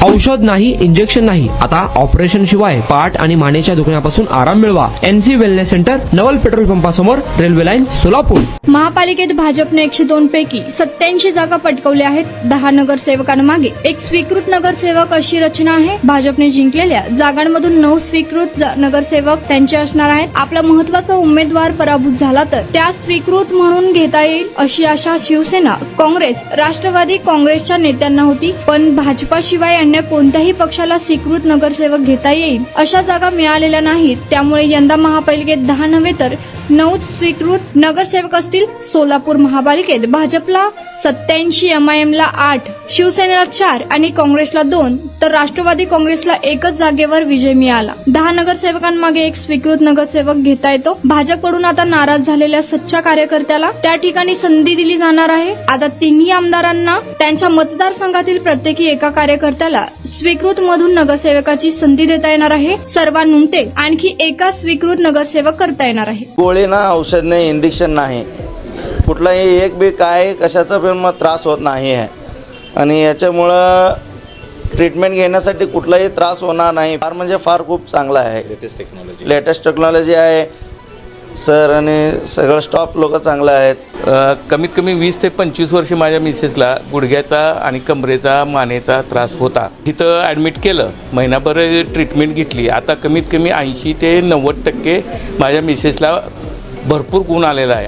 औषध नाही, इंजेक्शन नाही, आता ऑपरेशन शिवाय पाठ आणि मानेच्या दुखण्यापासून आराम मिळवा. NC वेलनेस सेंटर, नवल पेट्रोल पंपासमोर, रेल्वे लाईन, सोलापूर. महापालिकेत भाजपने 102 पैकी 87 जागा पटकावल्या आहेत. 10 नगरसेवकांमागे एक स्वीकृत नगरसेवक अशी रचना आहे. भाजपने जिंकलेल्या जागांमधून 9 स्वीकृत नगरसेवक त्यांचे असणार आहेत. आपला महत्वाचा उमेदवार पराभूत झाला तर त्या स्वीकृत म्हणून घेता येईल अशी आशा शिवसेना, काँग्रेस, राष्ट्रवादी काँग्रेसच्या नेत्यांना होती. पण भाजपाशिवाय अन्य कोणत्याही पक्षाला स्वीकृत नगरसेवक घेता येईल अशा जागा मिळालेल्या नाहीत. त्यामुळे यंदा महापालिकेत 10 नव्हे तर 9 स्वीकृत नगरसेवक असतील. सोलापूर महापालिकेत भाजपला 87, MIM ला 8, शिवसेनेला 4 आणि काँग्रेसला 2 तर राष्ट्रवादी काँग्रेसला एकच जागेवर विजय मिळाला. 10 नगरसेवकांमागे एक स्वीकृत नगरसेवक घेता येतो. भाजपकडून आता नाराज झालेल्या सच्च्या कार्यकर्त्याला त्या ठिकाणी संधी दिली जाणार आहे. आता तिन्ही आमदारांना त्यांच्या मतदारसंघातील प्रत्येकी एका कार्यकर्त्याला स्वीकृत मधून नगरसेवकाची संधी देता येणार आहे. सर्वांनुमते आणखी एका स्वीकृत नगरसेवक करता येणार आहे. गोळी ना, औषध नाही, इंजेक्शन नाही, कुठलाही एक बी काय कशाचा पण मग त्रास होत नाही आहे आणि याच्यामुळं ट्रीटमेंट घेण्यासाठी कुठलाही त्रास होणार नाही. फार म्हणजे फार खूप चांगला आहे. लेटेस्ट टेक्नॉलॉजी आहे सर आणि सगळं स्टॉफ लोक चांगलं आहेत. कमीत कमी 20 ते 25 वर्ष माझ्या मिसेसला गुडघ्याचा आणि कमरेचा मानेचा त्रास होता. तिथं ॲडमिट केलं, महिनाभर ट्रीटमेंट घेतली. आता कमीत कमी 80 ते 90% माझ्या मिसेसला भरपूर गुण आलेला आहे.